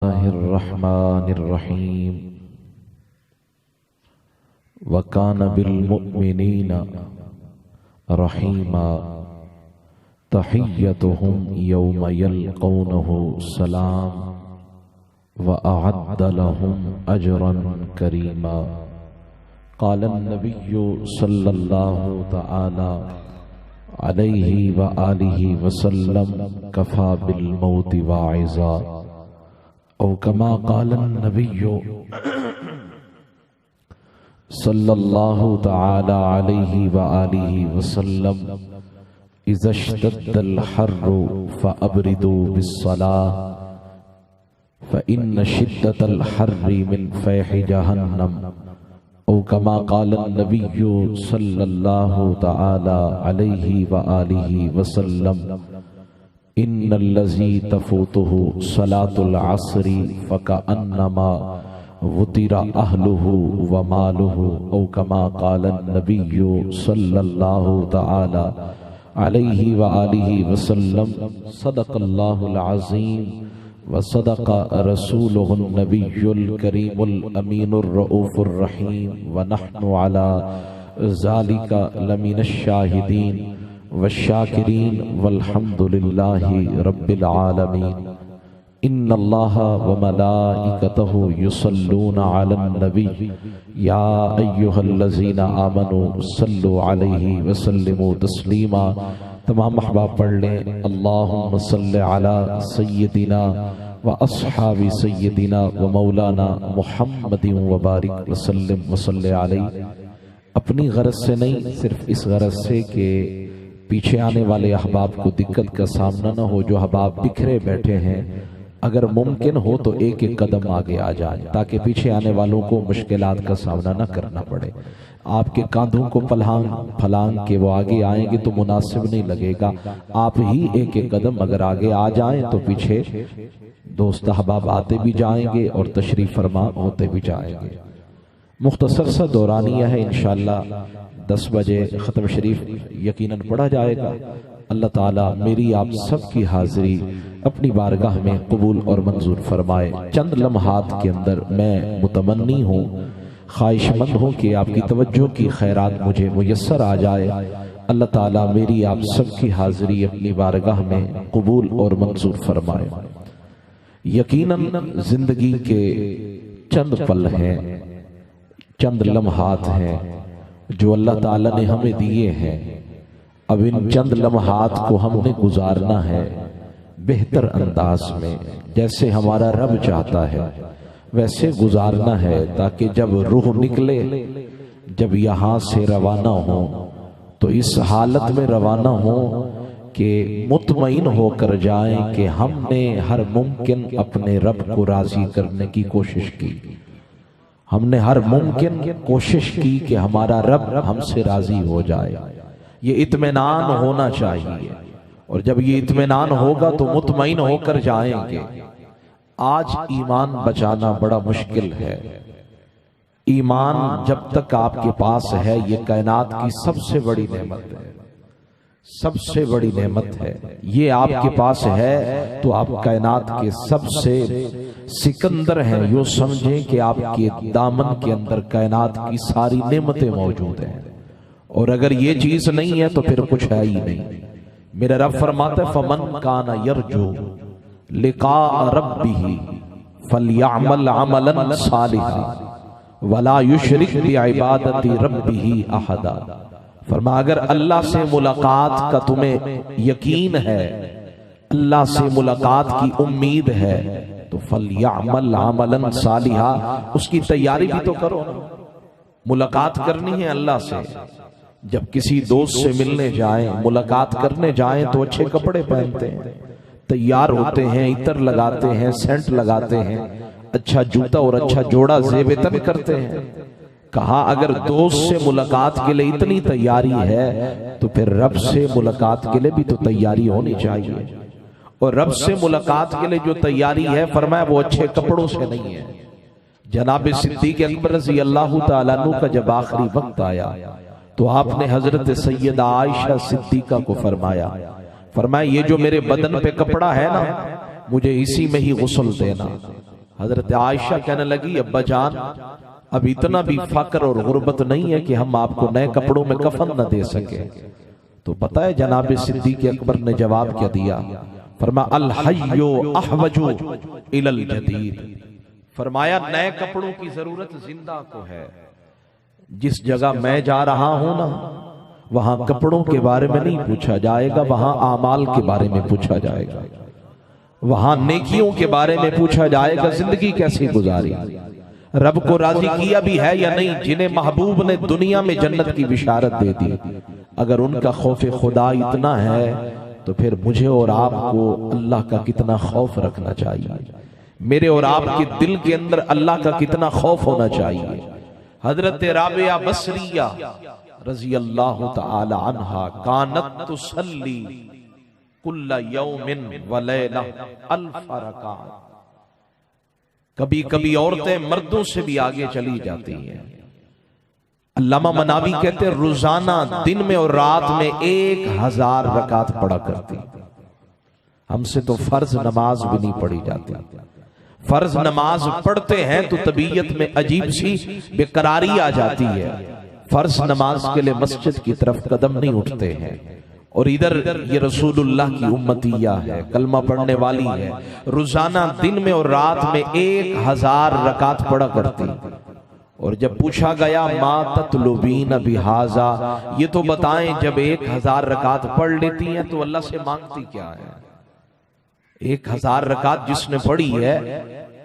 الله الرحمن الرحيم وكان بالمؤمنين رحيما تحيتهم يوم يلقونه سلام وأعد لهم أجرا كريما قال النبي صلى الله تعالى عليه وآله وسلم كفى بالموت واعظا او كما قال النبي صلى الله تعالى عليه وآله وسلم إذا اشتد الحر فأبردوا بالصلاة فإن شدة الحر من فيح جهنم او كما قال النبي صلى الله تعالى عليه وآله وسلم إن الذي تفوته صلاة العصر فكأنما وطر أهله وماله أو كما قال النبي صلى الله تعالى عليه وآله وسلم صدق الله العظيم وصدق رسوله النبي الكريم الأمين الرؤوف الرحيم ونحن على ذلك لمن الشاهدين والشاكرين والحمد لله رب العالمين إن الله وملائكته يصلون على النبي يا أيها الذين آمنوا صلوا عليه وسلموا تسليما تمام احباب پڑھ لیں اللہم صلی علی سیدنا و اصحاب سیدنا و مولانا محمد وبارک وسلم وصلی علیہ. اپنی غرض سے نہیں، صرف اس غرض سے کہ پیچھے آنے والے احباب کو دقت کا سامنا نہ ہو. جو احباب بکھرے بیٹھے ہیں اگر ممکن ہو تو ایک ایک قدم آگے آ جائیں تاکہ پیچھے آنے والوں کو مشکلات کا سامنا نہ کرنا پڑے. آپ کے کاندھوں کو پھلانگ کے وہ آگے آئیں گے تو مناسب نہیں لگے گا. آپ ہی ایک ایک قدم اگر آگے آ جائیں تو پیچھے دوست احباب آتے بھی جائیں گے اور تشریف فرما ہوتے بھی جائیں گے. مختصر سا دورانیہ ہے، انشاءاللہ 10 بجے ختم شریف یقیناً پڑھا جائے گا. اللہ تعالیٰ میری آپ سب کی حاضری اپنی بارگاہ میں قبول اور منظور فرمائے. چند لمحات کے اندر میں متمنی ہوں، خواہش مند ہوں کہ آپ کی توجہ کی خیرات مجھے میسر آ جائے. اللہ تعالیٰ میری آپ سب کی حاضری اپنی بارگاہ میں قبول اور منظور فرمائے. یقیناً زندگی کے چند پل ہیں، چند لمحات ہیں جو اللہ تعالیٰ نے ہمیں دیے ہیں. اب ان چند لمحات کو ہم نے گزارنا ہے بہتر انداز میں، جیسے ہمارا رب چاہتا ہے ویسے گزارنا ہے، تاکہ جب روح نکلے، جب یہاں سے روانہ ہو تو اس حالت میں روانہ ہو کہ مطمئن ہو کر جائیں کہ ہم نے ہر ممکن اپنے رب کو راضی کرنے کی کوشش کی. ہم نے ہر ممکن کوشش کی کہ ہمارا رب ہم سے راضی ہو جائے. یہ اطمینان ہونا چاہیے، اور جب یہ اطمینان ہوگا تو مطمئن ہو کر جائیں گے. آج ایمان بچانا بڑا مشکل ہے. ایمان جب تک آپ کے پاس ہے یہ کائنات کی سب سے بڑی نعمت ہے، سب سے بڑی نعمت ہے. یہ آپ کے پاس ہے تو آپ کائنات کے سب سے سکندر ہیں. یوں سمجھیں کہ آپ کے دامن کے اندر کائنات کی ساری نعمتیں موجود ہیں، اور اگر یہ چیز نہیں ہے تو پھر کچھ ہے ہی نہیں. میرا رب فرماتا ہے فَمَنْ كَانَ يَرْجُو لِقَاءَ رَبِّهِ فَلْيَعْمَلْ عَمَلًا صَالِحًا وَلَا يُشْرِكْ بِعِبَادَةِ رَبِّهِ أَحَدًا. فرما اگر اللہ سے ملاقات کا تمہیں یقین ہے، اللہ سے ملاقات کی امید ہے تو فَلْيَعْمَلْ عَمَلًا صَالِحًا، اس کی تیاری بھی تو کرو. ملاقات کرنی ہے اللہ سے. جب کسی دوست سے ملنے جائیں، ملاقات کرنے جائیں تو اچھے کپڑے پہنتے ہیں، تیار ہوتے ہیں، عطر لگاتے ہیں، سینٹ لگاتے ہیں، اچھا جوتا اور اچھا جوڑا زیب تن کرتے ہیں. کہا اگر دوست سے ملاقات کے لیے اتنی تیاری ہے تو پھر رب سے ملاقات کے لیے بھی تو تیاری ہونی چاہیے. اور رب سے ملاقات کے لیے جو تیاری ہے فرمایا وہ اچھے کپڑوں سے نہیں ہے. جناب صدیق اکبر رضی اللہ تعالیٰ عنہ کا جب آخری وقت آیا تو آپ نے حضرت سیدہ عائشہ صدیقہ کو فرمایا یہ جو میرے بدن پہ کپڑا ہے نا، مجھے اسی میں ہی غسل دینا. حضرت عائشہ کہنے لگی ابا جان اب اتنا بھی فقر اور غربت نہیں ہے کہ ہم آپ کو نئے کپڑوں میں کفن نہ دے سکے. تو پتہ ہے جناب صدیق اکبر نے جواب کیا دیا؟ فرمایا الحی احوج الی الجدید. فرمایا نئے کپڑوں کی ضرورت زندہ کو ہے. جس جگہ میں جا رہا ہوں نا وہاں کپڑوں کے بارے میں نہیں پوچھا جائے گا، وہاں اعمال کے بارے میں پوچھا جائے گا، وہاں نیکیوں کے بارے میں پوچھا جائے گا. زندگی کیسی گزاری، رب کو راضی کیا بھی ہے یا نہیں؟ جنہیں محبوب نے دنیا میں جنت کی بشارت دے دی، اگر ان کا خوف خدا اتنا ہے تو پھر مجھے اور آپ کو اللہ کا کتنا خوف رکھنا چاہیے، میرے اور آپ کے دل کے اندر اللہ کا کتنا خوف ہونا چاہیے. حضرت رابعہ بصریہ رضی اللہ تعالی عنہا کانت تصلی کل یوم ولیلہ 1000 رکعت. کبھی کبھی عورتیں مردوں سے بھی آگے چلی جاتی ہیں. علامہ مناوی کہتے ہیں روزانہ دن میں اور رات میں 1000 رکعت پڑھا کرتی. ہم سے تو فرض نماز بھی نہیں پڑھی جاتی. فرض نماز پڑھتے ہیں تو طبیعت میں عجیب سی بے قراری آ جاتی ہے. فرض نماز کے لیے مسجد کی طرف قدم نہیں اٹھتے ہیں، اور ادھر یہ رسول اللہ کی امتیہ ہے، کلمہ پڑھنے والی ہے، روزانہ دن میں اور رات میں 1000 رکعت پڑھا کرتی. اور جب پوچھا گیا ما تطلبین بہذا، یہ تو بتائیں جب 1000 رکعت پڑھ لیتی ہیں تو اللہ سے مانگتی کیا ہے؟ 1000 رکعت جس نے پڑھی ہے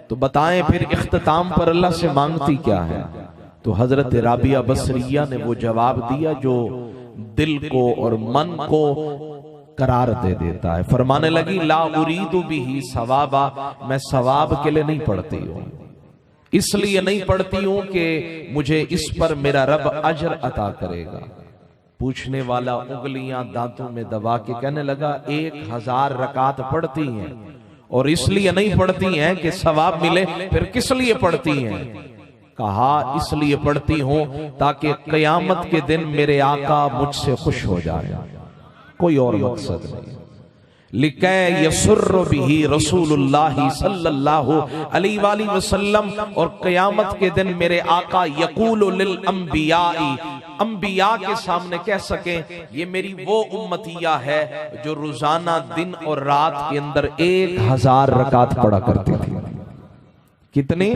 تو بتائیں پھر اختتام پر اللہ سے مانگتی کیا ہے؟ تو حضرت رابعہ بصریہ نے وہ جواب دیا جو دل کو اور من کو قرار دے دیتا ہے. فرمانے لگی لا اريد به ثوابا، میں ثواب کے لیے نہیں پڑھتی ہوں، اس لیے نہیں پڑھتی ہوں کہ مجھے اس پر میرا رب اجر عطا کرے گا. پوچھنے والا انگلیاں دانتوں میں دبا کے کہنے لگا 1000 رکعت پڑھتی ہیں اور اس لیے نہیں پڑھتی ہیں کہ ثواب ملے، پھر کس لیے پڑھتی ہیں؟ کہا اس لیے پڑھتی ہوں تاکہ قیامت کے دن میرے آقا مجھ سے خوش ہو جائے، کوئی اور مقصد نہیں. لِكَيْ يَسُرُّ بِهِ رسول اللہ صلی اللہ علیہ وآلہ وسلم، اور قیامت کے دن میرے آقا یقول للانبیاء، انبیاء کے سامنے کہہ سکیں یہ میری وہ امتیہ ہے جو روزانہ دن اور رات کے اندر 1000 رکعت پڑھا کرتی تھی. کتنی؟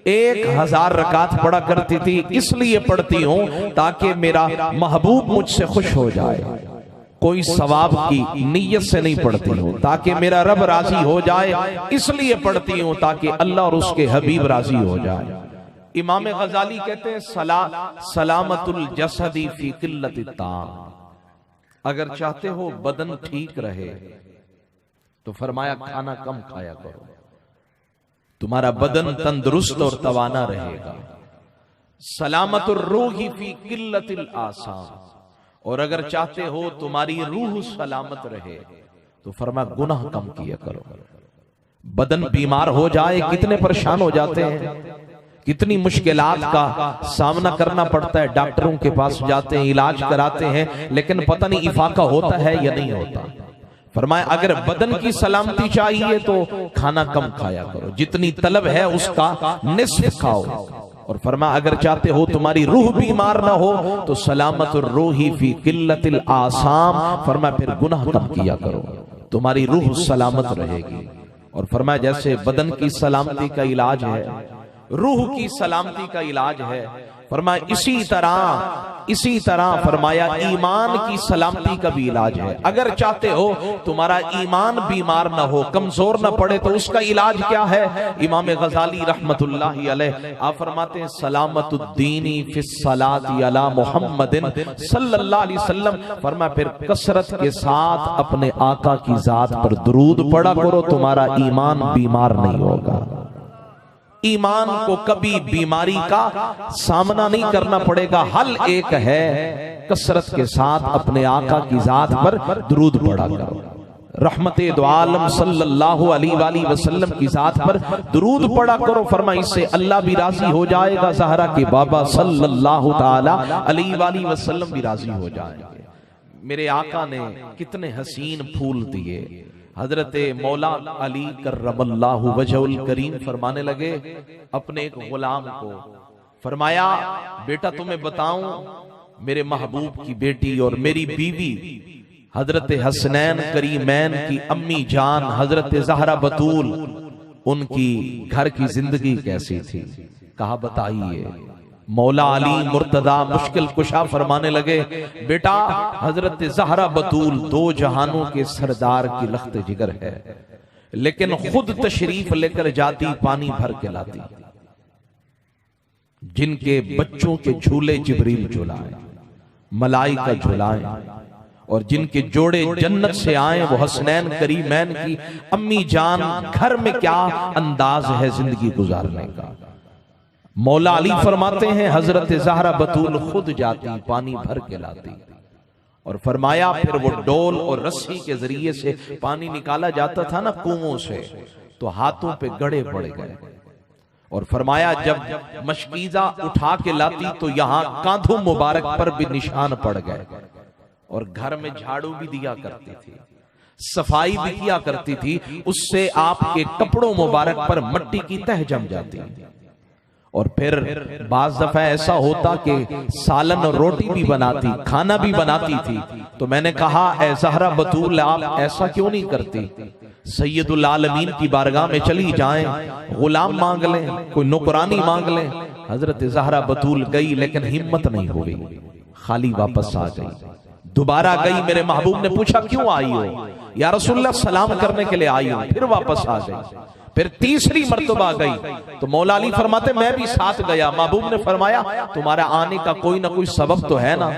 1000 رکعت پڑھا کرتی تھی. اس لیے پڑھتی ہوں تاکہ میرا محبوب مجھ سے خوش ہو جائے. کوئی ثواب کی نیت سے نہیں پڑھتی ہوں تاکہ میرا رب راضی ہو جائے، اس لیے پڑھتی ہوں تاکہ اللہ اور اس کے حبیب راضی ہو جائے. امام غزالی کہتے ہیں سلامت الجسد فی قلت الطعام، اگر چاہتے ہو بدن ٹھیک رہے تو فرمایا کھانا کم کھایا کرو، تمہارا بدن تندرست اور توانا رہے گا. سلامت الروح فی قلت الآثام، اور اگر چاہتے ہو تمہاری روح سلامت رہے تو فرمایا گناہ کم کیا کرو. بدن بیمار ہو جائے کتنے پریشان ہو جاتے ہیں، کتنی مشکلات کا سامنا کرنا پڑتا ہے. ڈاکٹروں کے پاس جاتے ہیں، علاج کراتے ہیں، لیکن پتہ نہیں افاقہ ہوتا ہے یا نہیں ہوتا. فرمایا اگر بدن کی سلامتی چاہیے تو کھانا کم کھایا کرو، جتنی طلب ہے اس کا نصف کھاؤ. اور فرمایا اگر چاہتے ہو تمہاری روح بیمار نہ ہو تو سلامت الروح فی قلت الآثام، فرمایا پھر گناہ کم کیا کرو، تمہاری روح سلامت رہے گی. اور فرمایا جیسے بدن کی سلامتی کا علاج ہے، روح کی سلامتی کا علاج ہے، فرمایا اسی طرح فرمایا ایمان کی سلامتی کا بھی علاج ہے. اگر چاہتے ہو تمہارا ایمان بیمار نہ ہو، کمزور نہ پڑے، تو اس کا علاج کیا ہے؟ امام غزالی رحمت اللہ علیہ آپ فرماتے ہیں سلامت الدینی فی الصلاۃ علی محمد صلی اللہ علیہ وسلم. فرمایا پھر کثرت کے ساتھ اپنے آقا کی ذات پر درود پڑھا کرو، تمہارا ایمان بیمار نہیں ہوگا. ایمان کو کبھی بیماری کا سامنا نہیں کرنا پڑے گا. حل ایک ہے، کثرت کے ساتھ اپنے آقا کی ذات پر درود پڑھا کرو. رحمت دو عالم صلی اللہ علیہ وآلہ وسلم کی ذات پر درود پڑھا کرو. فرمایا اس سے اللہ بھی راضی ہو جائے گا، زہرا کے بابا صلی اللہ تعالی علیہ وآلہ وسلم بھی راضی ہو جائیں گے. میرے آقا نے کتنے حسین پھول دیے. حضرت مولا علی کرم اللہ وجہ الکریم فرمانے لگے اپنے ایک غلام کو، فرمایا بیٹا تمہیں بتاؤں، میرے محبوب کی بیٹی اور میری بیوی حضرت حسنین کریمین کی امی جان حضرت زہرا بطول، ان کی گھر کی زندگی کیسی تھی؟ کہا بتائیے۔ مولا علی مرتضی مشکل کشا فرمانے لگے بیٹا حضرت زہرا بطول دو جہانوں کے سردار کی لخت جگر ہے، لیکن خود تشریف لے کر جاتی پانی بھر کے لاتی، جن کے بچوں کے جھولے جبریل جھلائیں، ملائکہ جھلائیں، اور جن کے جوڑے جنت سے آئیں وہ حسنین کریمین کی امی جان، گھر میں کیا انداز ہے زندگی گزارنے کا۔ مولا علی فرماتے ہیں حضرت زہرا بطول خود جاتی پانی بھر کے لاتی، اور فرمایا پھر وہ ڈول اور رسی کے ذریعے سے پانی نکالا جاتا تھا نا کنووں سے، تو ہاتھوں پہ گڑے پڑ گئے، اور فرمایا جب مشکیزہ اٹھا کے لاتی تو یہاں کاندھوں مبارک پر بھی نشان پڑ گئے، اور گھر میں جھاڑو بھی دیا کرتی تھی، صفائی بھی کیا کرتی تھی، اس سے آپ کے کپڑوں مبارک پر مٹی کی تہ جم جاتی۔ اور پھر بعض دفعہ ایسا ہوتا کہ سالن اور روٹی بھی بناتی، کھانا بھی بناتی تھی، تو میں نے کہا اے زہرا بطول آپ ایسا کیوں نہیں کرتی؟ سید العالمین کی بارگاہ میں چلی جائیں، غلام مانگ لیں، کوئی نوکرانی مانگ لیں۔ حضرت زہرا بطول گئی لیکن ہمت نہیں ہوئی، خالی واپس آ گئی۔ دوبارہ گئی، میرے محبوب نے پوچھا کیوں آئی ہو؟ یا رسول اللہ سلام کرنے کے لیے آئی ہوں، پھر واپس آ گئی۔ پھر تیسری مرتبہ گئی تو مولا علی فرماتے میں بھی ساتھ گیا۔ محبوب نے فرمایا تمہارا آنے کا کوئی نہ کوئی سبب تو ہے نا؟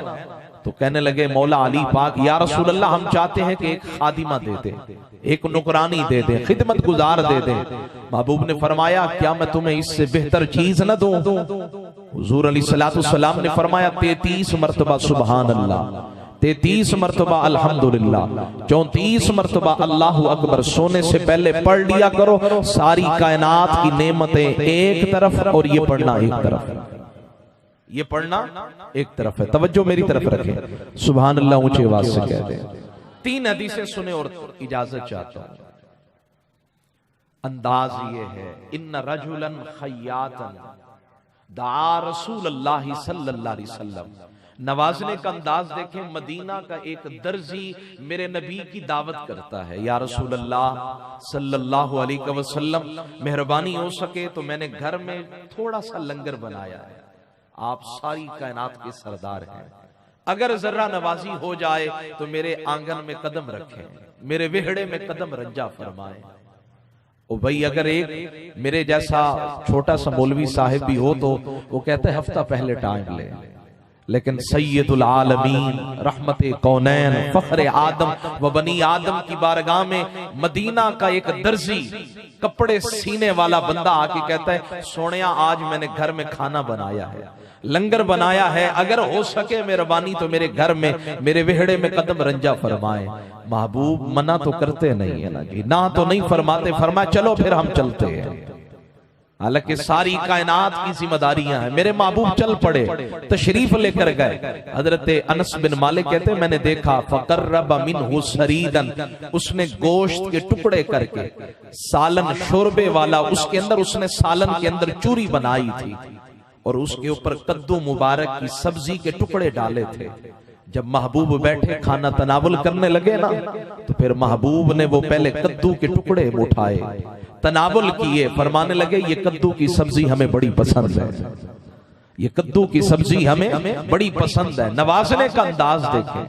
تو کہنے لگے مولا علی پاک یا رسول اللہ ہم چاہتے ہیں کہ ایک خادمہ دے دیں، ایک نوکرانی دے دیں، خدمت گزار دے دیں۔ محبوب نے فرمایا کیا میں تمہیں اس سے بہتر چیز نہ دوں؟ حضور علیہ السلام نے فرمایا 33 مرتبہ سبحان اللہ، 33 مرتبہ الحمدللہ، 34 مرتبہ اللہ اکبر سونے سے پہلے پڑھ لیا کرو۔ ساری کائنات کی نعمتیں ایک طرف اور یہ پڑھنا ایک طرف، یہ پڑھنا ایک طرف ہے۔ توجہ میری طرف رکھیں، سبحان اللہ اونچی آواز سے کہہ دیں۔ 3 حدیثیں سنیں اور اجازت چاہتا ہوں۔ انداز یہ ہے ان رجلا خیاطا دعا رسول اللہ صلی اللہ علیہ وسلم، نوازنے کا انداز دیکھیں۔ مدینہ کا ایک درزی میرے نبی کی دعوت کرتا ہے، یا رسول اللہ صلی اللہ علیہ وسلم مہربانی ہو سکے تو میں نے گھر میں تھوڑا سا لنگر بنایا ہے، آپ ساری کائنات کے سردار ہیں، اگر ذرہ نوازی ہو جائے تو میرے آنگن میں قدم رکھیں، میرے وہڑے میں قدم رنجا فرمائیں۔ او بھئی اگر ایک میرے جیسا چھوٹا سا مولوی صاحب بھی ہو تو وہ کہتا ہے ہفتہ پہلے ٹائم لے، لیکن سید العالمین رحمت کونین فخر آدم و بنی آدم کی بارگاہ میں مدینہ کا ایک درزی کپڑے سینے والا بندہ آ کے کہتا ہے سونیا آج میں نے گھر میں کھانا بنایا ہے، لنگر بنایا ہے، اگر ہو سکے مہربانی تو میرے گھر میں میرے وہڑے میں قدم رنجا فرمائیں۔ محبوب منع تو کرتے نہیں ہے نا جی، نہ تو نہیں فرماتے، فرمایا چلو پھر ہم چلتے ہیں، حالانکہ ساری کائنات کی ذمہ داریاں ہیں۔ میرے محبوب چل پڑے، تشریف لے کر گئے۔ حضرت انس بن مالک کہتے ہیں میں نے دیکھا فقرب منہ سریدا، اس نے گوشت کے ٹکڑے کر کے سالن شوربے والا، اس کے اندر اس نے سالن کے اندر چوری بنائی تھی اور اس کے اوپر کدو مبارک کی سبزی کے ٹکڑے ڈالے تھے۔ جب محبوب بیٹھے کھانا تناول کرنے لگے نا تو پھر محبوب نے وہ پہلے کدو کے ٹکڑے اٹھائے، تناول کیے، فرمانے لگے یہ کدو کی سبزی ہمیں بڑی پسند ہے، یہ کدو کی سبزی ہمیں بڑی پسند ہے۔ نوازنے کا انداز دیکھیں،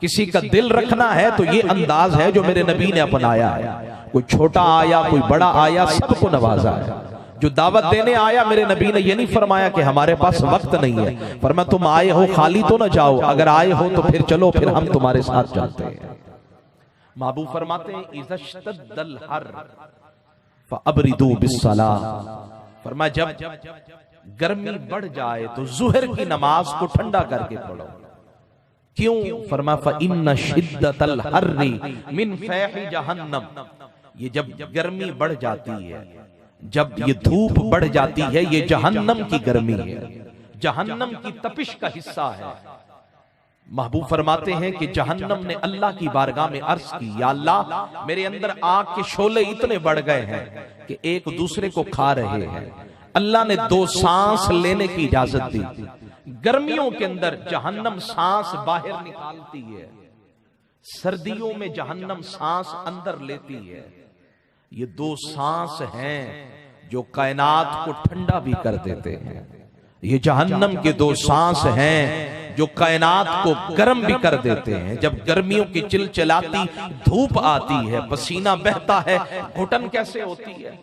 کسی کا دل رکھنا ہے تو یہ انداز ہے جو میرے نبی نے اپنایا ہے۔ کوئی چھوٹا آیا کوئی بڑا آیا سب کو نوازا ہے۔ جو دعوت دینے آیا میرے نبی نے یہ نہیں فرمایا کہ ہمارے پاس وقت نہیں ہے، فرمایا تم آئے ہو خالی تو نہ جاؤ، اگر آئے ہو تو پھر چلو، پھر ہم تمہارے ساتھ چلتے ہیں۔ محبوب فرماتے ہیں اذا اشتد الحر فابردوا بالصلاۃ، فرمایا جب گرمی بڑھ جائے تو ظہر کی نماز کو ٹھنڈا کر کے پڑھو۔ کیوں؟ فرمایا فإن شدۃ الحر من فیح جہنم، یہ جب گرمی بڑھ جاتی ہے، جب یہ دھوپ بڑھ جاتی ہے، یہ جہنم کی گرمی ہے، جہنم کی تپش کا حصہ ہے۔ محبوب فرماتے ہیں کہ جہنم نے اللہ کی بارگاہ میں عرض کی، یا اللہ میرے اندر آگ کے شعلے اتنے بڑھ گئے ہیں کہ ایک دوسرے کو کھا رہے ہیں۔ اللہ نے 2 سانس لینے کی اجازت دی۔ گرمیوں کے اندر جہنم سانس باہر نکالتی ہے، سردیوں میں جہنم سانس اندر لیتی ہے۔ یہ 2 سانس ہیں جو کائنات کو ٹھنڈا بھی کر دیتے ہیں۔ یہ جہنم کے 2 سانس ہیں جو کائنات کو گرم بھی کر دیتے ہیں۔ جب گرمیوں کی چلچلاتی دھوپ آتی ہے، پسینہ بہتا ہے، گھٹن کیسے ہوتی ہے؟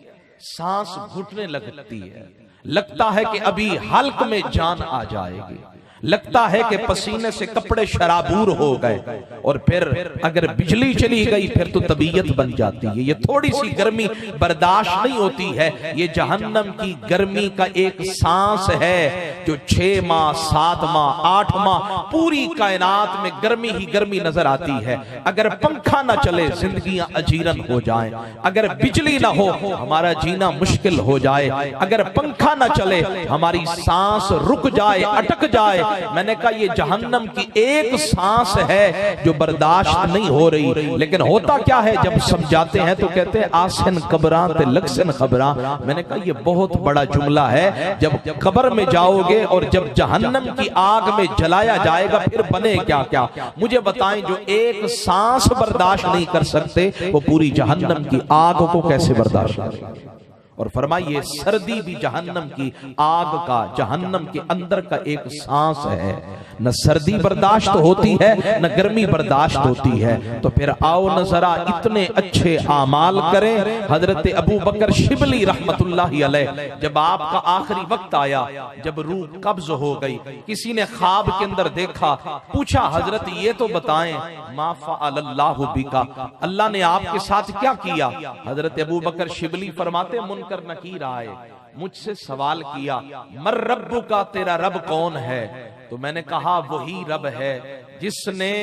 سانس گھٹنے لگتی ہے، لگتا ہے کہ ابھی حلق میں جان آ جائے گی، لگتا ہے کہ پسینے سے کپڑے شرابور ہو گئے، اور پھر اگر بجلی چلی گئی پھر تو طبیعت بن جاتی ہے۔ یہ تھوڑی سی گرمی برداشت نہیں ہوتی ہے۔ یہ جہنم کی گرمی کا ایک سانس ہے جو 6 ماہ 7 ماہ 8 ماہ پوری کائنات میں گرمی ہی گرمی نظر آتی ہے۔ اگر پنکھا نہ چلے زندگیاں اجیرن ہو جائیں، اگر بجلی نہ ہو ہمارا جینا مشکل ہو جائے، اگر پنکھا نہ چلے ہماری سانس رک جائے، اٹک جائے۔ میں نے کہا یہ جہنم کی ایک سانس ہے جو برداشت نہیں ہو رہی، لیکن ہوتا کیا ہے جب سمجھاتے ہیں تو کہتے ہیں آسن قبراں تے لکسن خبراں۔ میں نے کہا یہ بہت بڑا جملہ ہے۔ جب قبر میں جاؤ گے اور جب جہنم کی آگ میں جلایا جائے گا پھر بنے کیا کیا؟ مجھے بتائیں جو ایک سانس برداشت نہیں کر سکتے وہ پوری جہنم کی آگ کو کیسے برداشت کریں؟ اور فرمائیے سردی بھی جہنم کی آگ کا، جہنم کے اندر کا ایک سانس ہے۔ نہ سردی برداشت ہوتی ہے نہ گرمی برداشت ہوتی ہے۔ تو پھر آؤ نہ ذرا اتنے اچھے اعمال کریں۔ حضرت ابو بکر شبلی رحمت اللہ علیہ جب آپ کا آخری وقت آیا، جب روح قبض ہو گئی، کسی نے خواب کے اندر دیکھا، پوچھا حضرت یہ تو بتائیں ما فعل اللہ بکا، اللہ نے آپ کے ساتھ کیا کیا؟ حضرت ابو بکر شبلی فرماتے منکر نکیر آئے، مجھ سے سوال کیا مر رب کا، تیرا رب کون ہے؟ تو میں نے کہا وہی رب ہے جس نے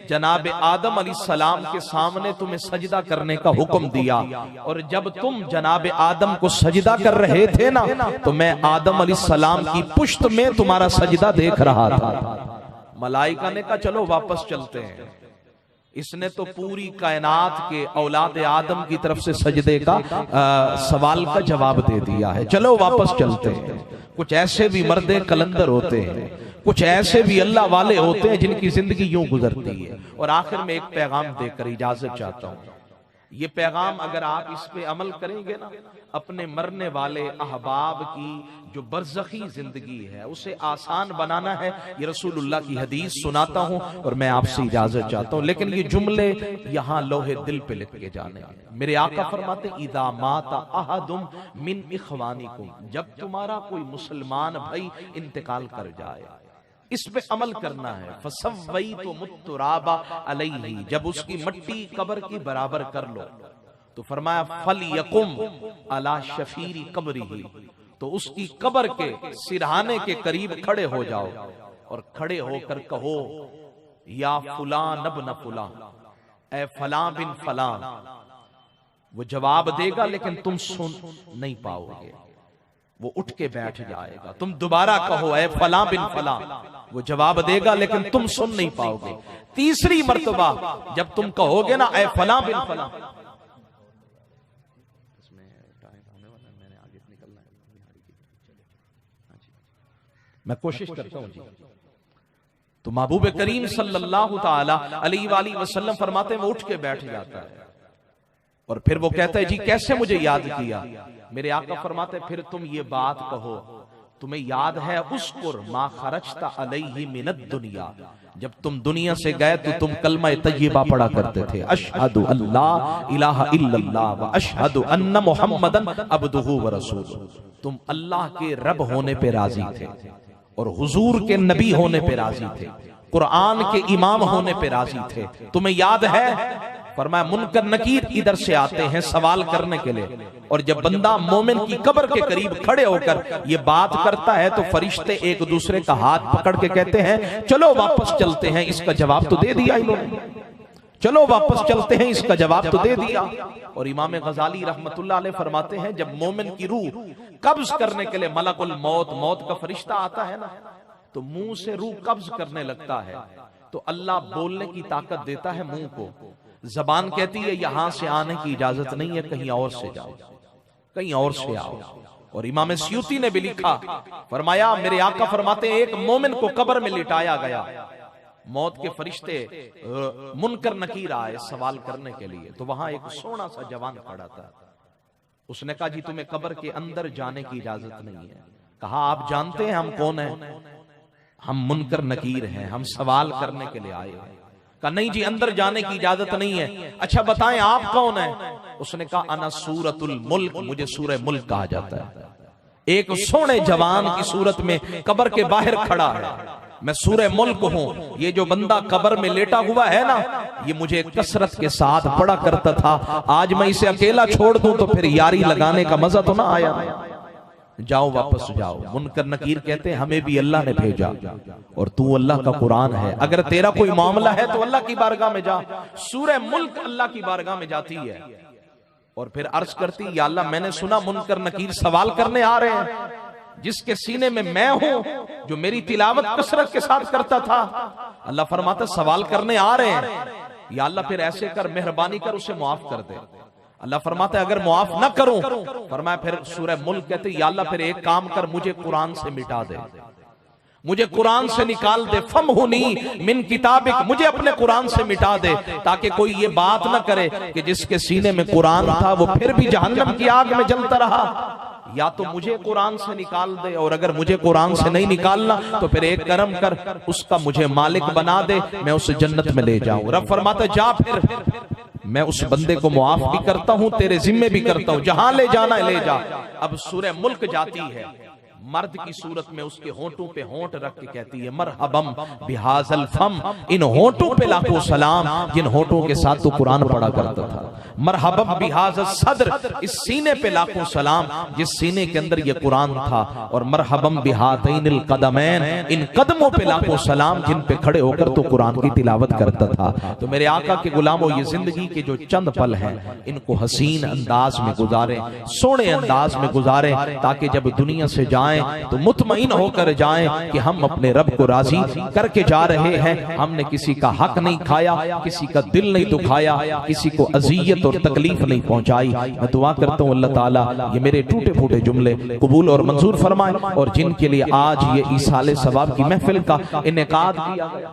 جناب آدم علیہ السلام کے سامنے تمہیں سجدہ کرنے کا حکم دیا، اور جب تم جناب آدم کو سجدہ کر رہے تھے نا تو میں آدم علیہ السلام کی پشت میں تمہارا سجدہ دیکھ رہا تھا۔ ملائکہ نے کہا چلو واپس چلتے ہیں۔ اس نے تو پوری کائنات کے اولاد آدم کی طرف سے سجدے کا سوال کا جواب دے دیا ہے، چلو واپس چلتے ہیں۔ کچھ ایسے بھی مرد کلندر ہوتے ہیں، کچھ ایسے بھی اللہ والے ہوتے ہیں جن کی زندگی یوں گزرتی ہے۔ اور آخر میں ایک پیغام دے کر اجازت چاہتا ہوں، یہ پیغام اگر آپ اس پہ عمل کریں گے نا، اپنے مرنے والے احباب کی جو برزخی زندگی ہے اسے آسان بنانا ہے۔ یہ رسول اللہ کی حدیث سناتا ہوں اور میں آپ سے اجازت چاہتا ہوں، لیکن یہ جملے یہاں لوہے دل پہ لکھ کے جانے ہیں۔ میرے آقا فرماتے اذا مات احد من اخوانکم، جب تمہارا کوئی مسلمان بھائی انتقال کر جائے اس پہ عمل کرنا ہے۔ فَسَوَّيْتُمُ التُّرَابَ عَلَيْهِ، جب اس کی مٹی قبر کی برابر کر لو تو فرمایا فَلْيَقُمْ عَلَى شَفِيرِ قَبْرِهِ، تو اس کی قبر کے سرہانے کے قریب کھڑے ہو جاؤ اور کھڑے ہو کر کہو یا فلان ابن فلان، اے فلاں بن فلاں۔ وہ جواب دے گا لیکن تم سن نہیں پاؤ گے، وہ اٹھ کے بیٹھ جائے گا۔ تم دوبارہ کہو اے فلاں بن فلاں، وہ جواب دے گا لیکن تم سن نہیں پاؤ گے۔ تیسری مرتبہ جب تم کہو گے نا اے فلاں بن فلاں، میں کوشش کرتا ہوں جی، تو محبوب کریم صلی اللہ تعالی علیہ وآلہ وسلم فرماتے ہیں وہ اٹھ کے بیٹھ جاتا ہے، اور پھر وہ کہتا ہے جی کیسے مجھے یاد کیا؟ میرے آقا فرماتے ہیں پھر تم یہ بات کہو تمہیں یاد ہے اذکر ما خرجت علیہ من الدنیا، جب تم دنیا سے گئے تو تم کلمہ طیبہ پڑھا کرتے تھے، اشہد اللہ الہ الا اللہ و اشہد ان محمدن عبدہ و رسولہ، تم اللہ کے رب ہونے پہ راضی تھے اور حضور کے نبی ہونے پہ راضی تھے، قرآن کے امام ہونے پہ راضی تھے، تمہیں یاد ہے؟ فرمایا منکر نکیر ادھر سے آتے ہیں سوال کرنے کے لئے، اور جب بندہ مومن کی قبر کے قریب کھڑے ہو کر یہ بات کرتا ہے تو فرشتے ایک دوسرے کا ہاتھ پکڑ کے کہتے ہیں چلو واپس چلتے ہیں، اس کا جواب تو دے دیا انہوں نے، چلو واپس چلتے ہیں، اس کا جواب تو دے دیا۔ اور امام غزالی رحمت اللہ علیہ فرماتے ہیں جب مومن کی روح قبض کرنے کے لئے ملک الموت، موت کا فرشتہ آتا ہے نا، تو منہ سے روح قبض کرنے لگتا ہے تو اللہ بولنے کی طاقت دیتا ہے منہ کو، زبان کہتی ہے یہاں سے آنے کی اجازت نہیں ہے، کہیں اور سے جاؤ، کہیں اور سے آؤ۔ اور امام سیوطی نے بھی لکھا، فرمایا میرے آقا فرماتے ہیں ایک مومن کو قبر میں لٹایا گیا، موت کے فرشتے منکر نکیر آئے سوال کرنے کے لیے، تو وہاں ایک سونا سا جوان کھڑا تھا۔ اس نے کہا جی تمہیں قبر کے اندر جانے کی اجازت نہیں ہے۔ کہا آپ جانتے ہیں ہم کون ہیں؟ ہم منکر نکیر ہیں، ہم سوال کرنے کے لیے آئے ہیں۔ کہا نہیں جی اندر جانے کی اجازت نہیں ہے۔ اچھا بتائیں آپ کون ہیں؟ اس نے کہا انا سورۃ الملک، مجھے سورہ ملک کہا جاتا ہے۔ ایک سونے جوان کی صورت میں قبر کے باہر کھڑا ہے، میں سورہ ملک ہوں۔ یہ جو بندہ قبر میں لیٹا ہوا ہے نا، یہ مجھے کثرت کے ساتھ پڑھا کرتا تھا، آج میں اسے اکیلا چھوڑ دوں تو پھر یاری لگانے کا مزہ تو نہ آیا۔ جاؤ واپس جاؤ۔ منکر نکیر کہتے ہیں ہمیں بھی اللہ نے بھیجا، اور تو اللہ کا قرآن ہے، اگر تیرا کوئی معاملہ ہے تو اللہ کی بارگاہ میں جا۔ سورہ ملک اللہ کی بارگاہ میں جاتی ہے اور پھر عرض کرتی یا اللہ میں نے سنا منکر نکیر سوال کرنے آ رہے ہیں، جس کے سینے میں ہوں، جو میری تلاوت کثرت کے ساتھ کرتا تھا۔ اللہ فرماتا سوال کرنے آ رہے ہیں، یا اللہ پھر ایسے کر مہربانی کر اسے معاف کر دے۔ اللہ فرماتا ہے اگر معاف نہ کروں، فرمایا پھر سورہ ملک کہتے یا اللہ پھر ایک کام کر مجھے قرآن سے مٹا دے، مجھے قرآن سے نکال دے، فمہنی من کتابک، مجھے اپنے قرآن سے مٹا دے، تاکہ کوئی یہ بات نہ کرے کہ جس کے سینے میں قرآن تھا وہ پھر بھی جہنم کی آگ میں جلتا رہا۔ یا تو مجھے قرآن سے نکال دے، اور اگر مجھے قرآن سے نہیں نکالنا تو پھر ایک کرم کر اس کا مجھے مالک بنا دے، میں اسے جنت میں لے جاؤں۔ رب فرماتا جا پھر میں اس بندے کو معاف بھی کرتا ہوں، تیرے ذمے بھی کرتا ہوں، جہاں لے جانا ہے لے جا۔ اب سورہ ملک جاتی ہے، مرد کی صورت میں اس کے ہونٹوں پہ ہونٹ رکھ کے کہتی ہے مرحبم بہذا الفم، ان ہونٹوں پہ لاکھوں سلام جن ہونٹوں کے ساتھ تو قرآن پڑھا کرتا تھا۔ مرحبم بہذا الصدر، اس سینے پہ لاکھوں سلام جس سینے کے اندر یہ قرآن تھا، اور مرحبم بہاتین القدمین، ان قدموں پہ لاکھوں سلام جن پہ کھڑے ہو کر تو قرآن کی تلاوت کرتا تھا۔ تو میرے آقا کے غلاموں، یہ زندگی کے جو چند پل ہیں ان کو حسین انداز میں گزاریں، سونے انداز میں گزاریں، تاکہ جب دنیا سے جائیں تو مطمئن ہو کر جائیں کہ ہم اپنے رب کو راضی کر کے جا رہے ہیں، ہم نے کسی کا حق نہیں کھایا، کسی کا دل نہیں دکھایا، کسی کو اذیت اور تکلیف نہیں پہنچائی۔ میں دعا کرتا ہوں اللہ تعالیٰ یہ میرے ٹوٹے پھوٹے جملے قبول اور منظور فرمائے، اور جن کے لیے آج یہ ایصال ثواب کی محفل کا انعقاد کیا گیا،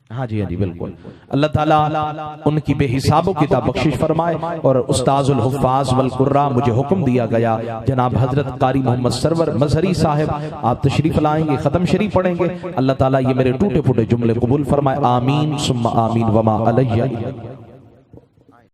ہاں جی بالکل، اللہ تعالیٰ ان کی بے حساب و کتاب بخشش فرمائے۔ اور استاذ الحفاظ والقراء مجھے حکم دیا گیا، جناب حضرت قاری محمد سرور مظہری صاحب آپ تشریف لائیں گے، ختم شریف پڑھیں گے، اللہ تعالیٰ یہ میرے ٹوٹے پھوٹے جملے قبول فرمائے، آمین ثم آمین وما علیہ۔